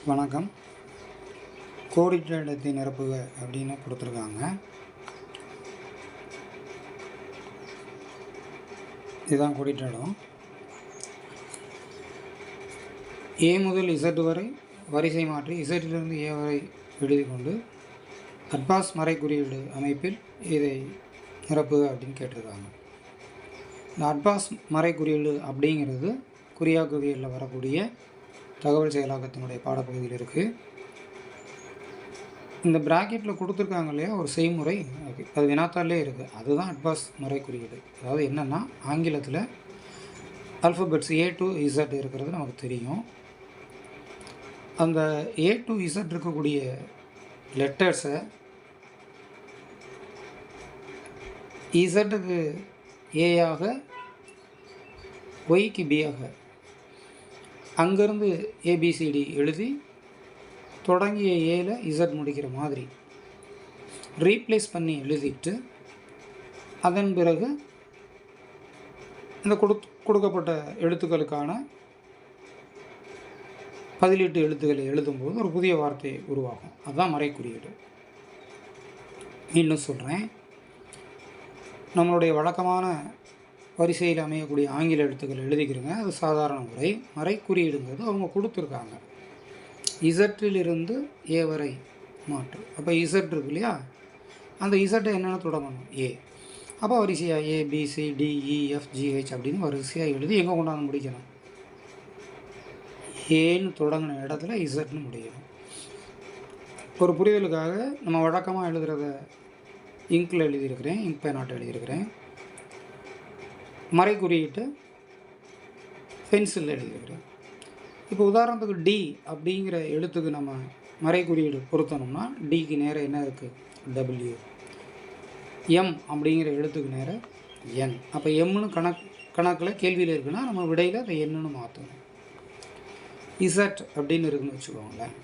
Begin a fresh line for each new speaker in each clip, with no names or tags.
வணக்கம். கோடிட்ட இடத்தை நிரப்புக அப்படின்னு கொடுத்துருக்காங்க. இதுதான் கோடிட்ட இடம். ஏ முதல் இசட் வரை வரிசை மாற்றி இசட்டிலிருந்து ஏ வரை எழுதி கொண்டு அட்பாஸ் மறை குறியீடு அமைப்பில் இதை நிரப்புக அப்படின்னு கேட்டிருக்காங்க. இந்த அட்பாஸ் மறை குறியீடு அப்படிங்கிறது குறியாக்கவியலில் வரக்கூடிய தகவல் செயலாக்கத்தினுடைய பாடப்பகுதியில் இருக்குது. இந்த ப்ராக்கெட்டில் கொடுத்துருக்காங்க இல்லையா ஒரு செய்முறை, அது வினாத்தாலே இருக்குது. அதுதான் அட்பாஸ் முறை குறியீடு. அதாவது என்னென்னா, ஆங்கிலத்தில் ஆல்ஃபபெட்ஸ் A to Z இருக்கிறது நமக்கு தெரியும். அந்த A to Z இருக்கக்கூடிய லெட்டர்ஸை இசட்டுக்கு ஏயாக, ஒய்க்கு பியாக, அங்கேருந்து ஏபிசிடி எழுதி தொடங்கிய ஏல இசட் முடிக்கிற மாதிரி ரீப்ளேஸ் பண்ணி எழுதிட்டு அதன் பிறகு இந்த கொடுக்கப்பட்ட எழுத்துக்களுக்கான பதிலீட்டு எழுத்துக்களை எழுதும்போது ஒரு புதிய வார்த்தை உருவாகும். அதுதான் மறை குறியீடு. இன்னும் சொல்கிறேன், நம்மளுடைய வழக்கமான வரிசையில் அமையக்கூடிய ஆங்கில எழுத்துக்கள் எழுதிக்கிறங்க, அது சாதாரண முறை. மறை குறியீடுங்கிறது அவங்க கொடுத்துருக்காங்க. இசட்டிலிருந்து ஏ வரை மாற்று. அப்போ இசட் இருக்கு இல்லையா, அந்த இசட்டை என்னென்ன தொடங்கணும், ஏ. அப்போ வரிசையாக ABCDEFGH அப்படின்னு வரிசையாக எழுதி எங்கே கொண்டாந்து முடிக்கணும், ஏன்னு தொடங்கின இடத்துல இசட்னு முடிக்கணும். ஒரு புரிதலுக்காக நம்ம வழக்கமாக எழுதுகிறத இங்கில் எழுதியிருக்கிறேன், இங்க் பேனாட்டை எழுதியிருக்கிறேன். மறை குறியீட்டு பென்சிலில் எழுதியிருக்கிறேன். இப்போ உதாரணத்துக்கு டி அப்படிங்கிற எழுத்துக்கு நம்ம மறை குறியீடு பொருத்தணும்னா டிக்கு நேரம் என்ன இருக்குது, W. எம் அப்படிங்கிற எழுத்துக்கு நேரம் N. அப்போ எம்னு கணக்கில் கேள்வியில் இருக்குன்னா நம்ம விடையில் அதை என்னன்னு மாற்றணும். இசட் அப்படின்னு இருக்குன்னு வச்சுக்கோங்களேன்,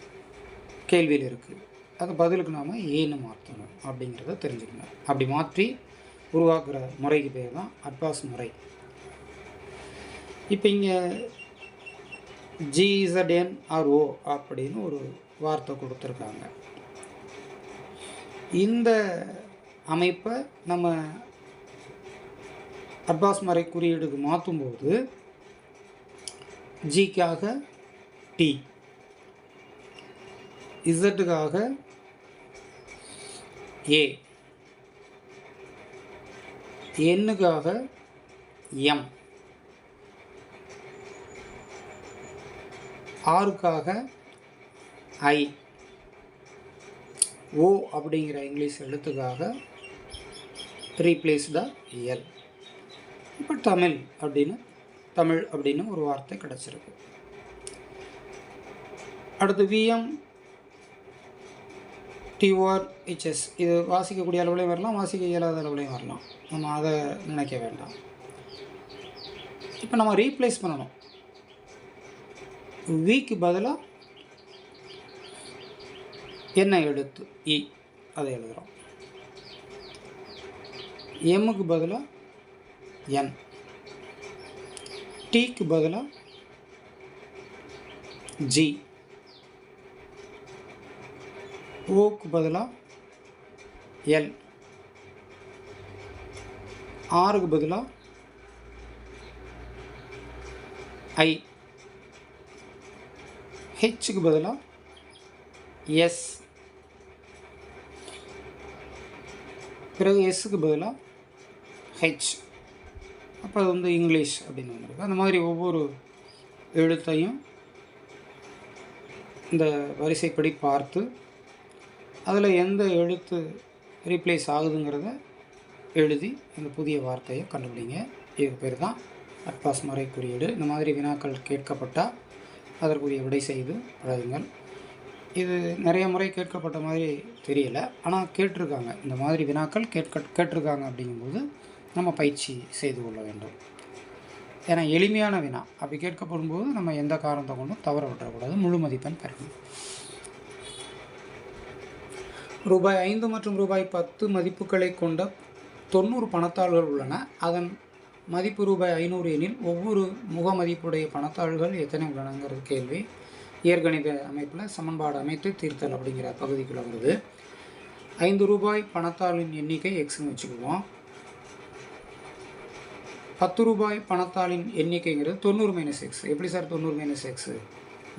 கேள்வியில் இருக்குது, அது பதிலுக்கு நாம் ஏன்னு மாற்றணும் அப்படிங்கிறத தெரிஞ்சுக்கணும். அப்படி மாற்றி உருவாக்குற முறைக்கு பேர் தான் அட்பாஸ் முறை. இப்போ இங்கே GZNRO அப்படின்னு ஒரு வார்த்தை கொடுத்துருக்காங்க. இந்த அமைப்பை நம்ம அட்பாஸ் மறை குறியீடுக்கு மாற்றும்போது ஜிக்காக டி, இசட்டுக்காக ஏ, எண்ணுக்காக எம், ஆறுக்காக ஐ, ஓ அப்படிங்கிற இங்கிலீஷ் எழுத்துக்காக ரீப்ளேஸ் த எல். இப்போ தமிழ் அப்படின்னு ஒரு வார்த்தை கிடச்சிருக்கு. அடுத்து VM TORHS, இது வாசிக்கக்கூடிய அளவுலையும் வரலாம், வாசிக்க இயலாத அளவுலையும் வரலாம். நம்ம அதை நினைக்க வேண்டாம். இப்போ நம்ம ரீப்ளேஸ் பண்ணணும். விக்கு பதிலாக என்ன எழுத்து, இ, அதை எழுதுகிறோம். எம்முக்கு பதிலாக என், டிக்கு பதிலாக ஜி, ஓக்கு பதிலாக எல், ஆறுக்கு பதிலாக ஐ, ஹெச்சுக்கு பதிலாக எஸ், பிறகு எஸ்ஸுக்கு பதிலாக ஹெச். அப்போ அது வந்து இங்கிலீஷ் அப்படின்னு வந்துருக்கு. அந்த மாதிரி ஒவ்வொரு எழுத்தையும் இந்த வரிசைப்படி பார்த்து அதில் எந்த எழுத்து ரீப்ளேஸ் ஆகுதுங்கிறத எழுதி அந்த புதிய வார்த்தையை கண்டுபிடிங்க. இதுக்கு பேர் தான் அட்பாஸ் மறை குறியீடு. இந்த மாதிரி வினாக்கள் கேட்கப்பட்டால் அதற்குரிய விடை செய்து பழகுங்கள். இது நிறைய முறை கேட்கப்பட்ட மாதிரி தெரியலை, ஆனால் கேட்டிருக்காங்க. இந்த மாதிரி வினாக்கள் கேட்டிருக்காங்க அப்படிங்கும்போது நம்ம பயிற்சி செய்து கொள்ள வேண்டும். ஏன்னா எளிமையான வினா அப்படி கேட்கப்படும் போது நம்ம எந்த காரணத்தை கொண்டும் தவற விட்டுறக்கூடாது, முழு மதிப்பெண் பெறணும். ரூபாய் 5 மற்றும் ரூபாய் 10 மதிப்புகளை கொண்ட 90 பணத்தாள்கள் உள்ளன. அதன் மதிப்பு ரூபாய் 500 எனில் ஒவ்வொரு முக மதிப்புடைய பணத்தாள்கள் எத்தனை உள்ளனங்கிறது கேள்வி. இயற்கணித அமைப்பில் சமன்பாடு அமைத்து தீர்த்தல் அப்படிங்கிற பகுதிக்குள்ளே வருது. 5 ரூபாய் பணத்தாளின் எண்ணிக்கை எக்ஸ்ன்னு வச்சுக்குவோம். 10 ரூபாய் பணத்தாளின் எண்ணிக்கைங்கிறது 90 - எக்ஸ். எப்படி சார் 90 - எக்ஸு?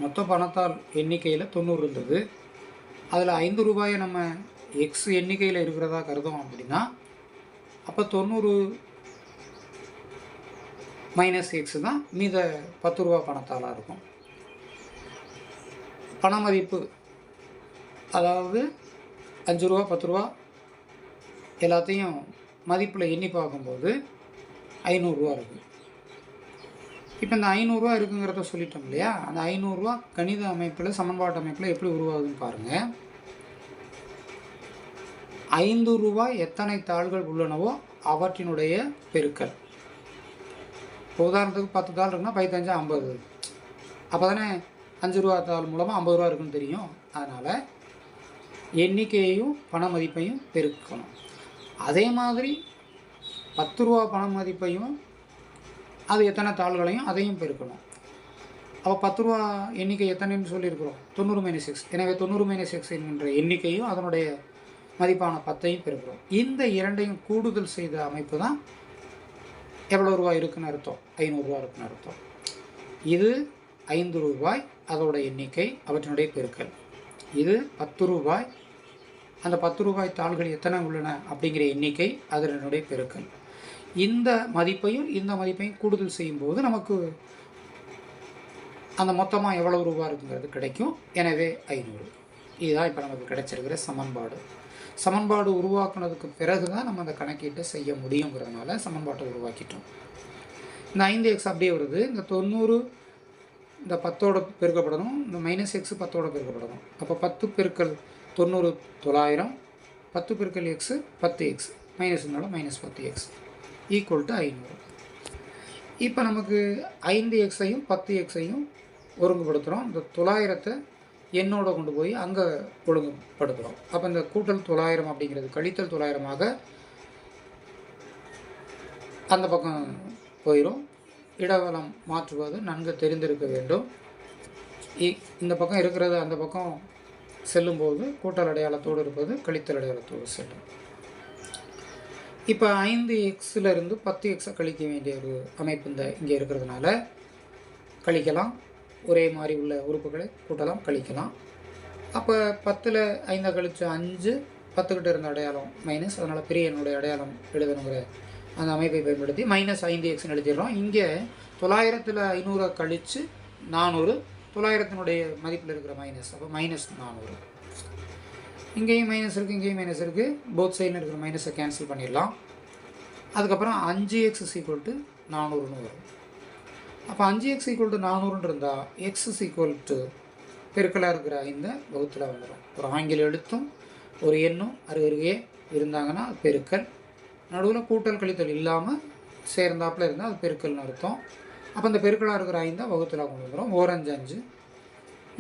மொத்த பணத்தாள் எண்ணிக்கையில் 90 இருந்தது. அதில் 5 ரூபாயை நம்ம எக்ஸ் எண்ணிக்கையில் இருக்கிறதா கருதோம் அப்படின்னா, அப்போ 90 - எக்ஸ் தான் மீத 10 ரூபா பணத்தாளாக இருக்கும். பண மதிப்பு, அதாவது 5 ரூபா 10 ரூபா எல்லாத்தையும் மதிப்பில் எண்ணி பார்க்கும்போது 500 ரூபா இருக்குது. இப்போ இந்த 500 ரூபா இருக்குங்கிறத சொல்லிட்டோம் இல்லையா? அந்த 500 ரூபா கணித அமைப்பில் சமன்பாட்டு அமைப்பில் எப்படி உருவாகுதுன்னு பாருங்கள். 5 ரூபாய் எத்தனை தாள்கள் உள்ளனவோ அவற்றினுடைய பெருக்கல். இப்போ உதாரணத்துக்கு 10 தாள் இருக்குன்னா 15 50. அப்போ தானே 5 ரூபா தாள் மூலமாக 50 ரூபா இருக்குன்னு தெரியும். அதனால் எண்ணிக்கையையும் பண மதிப்பையும் பெருக்கணும். அதே மாதிரி 10 ரூபா பண மதிப்பையும் அது எத்தனை தாள்களையும் அதையும் பெருக்கணும். அப்போ 10 ரூபா எண்ணிக்கை எத்தனைன்னு சொல்லியிருக்கிறோம்? 90 - எக்ஸ். எனவே 90 - எக்ஸ் என்கின்ற எண்ணிக்கையும் அதனுடைய மதிப்பான 10ஐயும் பெருக்கிறோம். இந்த இரண்டையும் கூடுதல் செய்த அமைப்பு தான் எவ்வளோ ரூபா இருக்குன்னு அர்த்தம்? 500 ரூபா இருக்குன்னு அர்த்தம். இது 5 ரூபாய், அதோட எண்ணிக்கை, அவற்றினுடைய பெருக்கல். இது 10 ரூபாய், அந்த 10 ரூபாய் தாள்கள் எத்தனை உள்ளன அப்படிங்கிற எண்ணிக்கை, அதனுடைய பெருக்கல். இந்த மதிப்பையும் இந்த மதிப்பையும் கூடுதல் செய்யும்போது நமக்கு அந்த மொத்தமாக எவ்வளவு ரூபா இருக்குங்கிறது கிடைக்கும். எனவே 500. இதுதான் இப்போ நமக்கு கிடைச்சிருக்கிற சமன்பாடு. சமன்பாடு உருவாக்குனதுக்கு பிறகு தான் நம்ம அந்த கணக்கீட்டை செய்ய முடியுங்கிறதுனால சமன்பாட்டை உருவாக்கிட்டோம். இந்த 5x அப்படியே வருது. இந்த 90 இந்த 10ஓட பெருக்கப்படணும். இந்த -x 10ஓட பெருக்கப்படணும். அப்போ 10 பெருக்கல் 90 900, 10 பெருக்கல் x 10x, மைனஸ்னால -10x equal to 500. இப்போ நமக்கு 5xஐயும் 10xஐயும் ஒருங்குபடுத்துகிறோம். இந்த 900 எண்ணோட கொண்டு போய் அங்கே ஒழுங்குபடுத்துகிறோம். அப்போ இந்த கூட்டல் 900 அப்படிங்கிறது கழித்தல் 900ஆக அந்த பக்கம் போயிடும். இடவலம் மாற்றுவது நன்கு தெரிந்திருக்க வேண்டும். இந்த பக்கம் இருக்கிறது அந்த பக்கம் செல்லும்போது கூட்டல் அடையாளத்தோடு இருப்பது கழித்தல் அடையாளத்தோடு செல்லும். இப்போ 5xலேருந்து 10xஐ கழிக்க வேண்டிய ஒரு அமைப்பு இங்கே இருக்கிறதுனால கழிக்கலாம். ஒரே மாதிரி உள்ள உறுப்புகளை கூட்டலாம், கழிக்கலாம். அப்போ 10ல் 5 கழிச்சு 5, 10கிட்ட இருந்த அடையாளம் மைனஸ், அதனால் பெரிய எண்ணுடைய அடையாளம் எழுதணுங்கிற அந்த அமைப்பை பயன்படுத்தி -5xன்னு எழுதிடுறோம். இங்கே 900ல் 500 கழித்து 400, 900னுடைய மதிப்பில் இருக்கிற மைனஸ், அப்போ -400. இங்கேயும் மைனஸ் இருக்குது, இங்கேயும் மைனஸ் இருக்குது. போத் சைடில் இருக்கிற மைனஸை கேன்சல் பண்ணிடலாம். அதுக்கப்புறம் 5x = 400ன்னு வரும். அப்போ 5x = 400 இருந்தால் x பெருக்கலாக இருக்கிற 5 வகுத்தில் வந்துடும். ஒரு ஆங்கில எழுத்தும் ஒரு எண்ணும் அருகருகே இருந்தாங்கன்னா அது பெருக்கல். நடுவில் கூட்டல் கழித்தல் இல்லாமல் சேர்ந்தாப்பில் இருந்தால் அது பெருக்கல்னு அர்த்தம். அப்போ இந்த பெருக்கலாக இருக்கிற 5 வகுத்தில் கொண்டு வந்துடும். 1 5 5,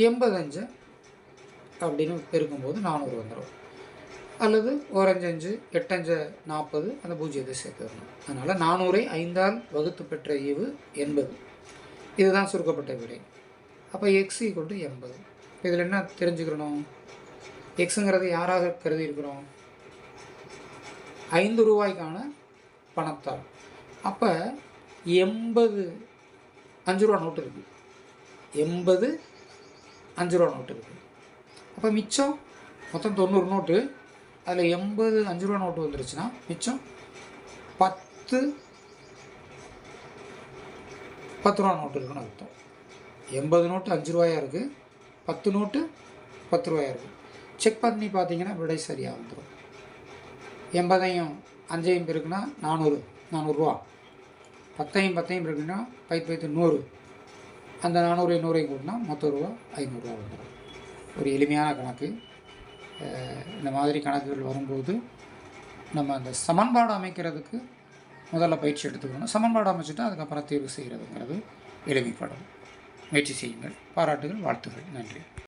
85 அப்படின்னு பெருக்கும்போது 400 வந்துடும். அல்லது 1 5 5, 8 5 40, அந்த 0 சேர்த்து வரணும். அதனால் 400ஐ 5ஆல் வகுத்து பெற்ற ஈவு 80. இதுதான் சுருக்கப்பட்ட விடை. அப்போ x = 80. இதில் என்ன தெரிஞ்சுக்கணும்? எக்ஸுங்கிறது யாராக கருதி இருக்கிறோம்? 5 ரூபாய்க்கான பணத்தாள். அப்போ 80 5 ரூபா நோட்டு இருக்குது, 80 5 ரூபா நோட்டு இருக்குது. அப்போ மிச்சம் மொத்தம் 90 நோட்டு, அதில் 80 5 ரூபா நோட்டு வந்துருச்சுன்னா மிச்சம் 10 ரூபா நோட்டு இருக்குன்னு அர்த்தம். 80 நோட்டு 5 ரூபாயாக இருக்குது, 10 நோட்டு 10 ரூபாயாக இருக்குது. செக் பண்ணி பார்த்தீங்கன்னா விடை சரியாக வந்துடும். 80ஐயும் 5ஐயும் இருக்குன்னா 400 ரூபா. 10ஐயும் 10ஐயும் இருக்குன்னா 10 100. அந்த 400 100ஐயும் கூட்டினா மொத்த ரூபா 500 ரூபா வந்துடும். ஒரு எளிமையான கணக்கு. இந்த மாதிரி கணக்குகள் வரும்போது நம்ம அந்த சமன்பாடு அமைக்கிறதுக்கு முதல்ல பயிற்சி எடுத்துக்கணும். சமன்பாடு அமைச்சுட்டு அதுக்கப்புறம் தீர்வு செய்கிறதுங்கிறது எளிமைப்படும். முயற்சி செய்யுங்கள். பாராட்டுகள், வாழ்த்துகள். நன்றி.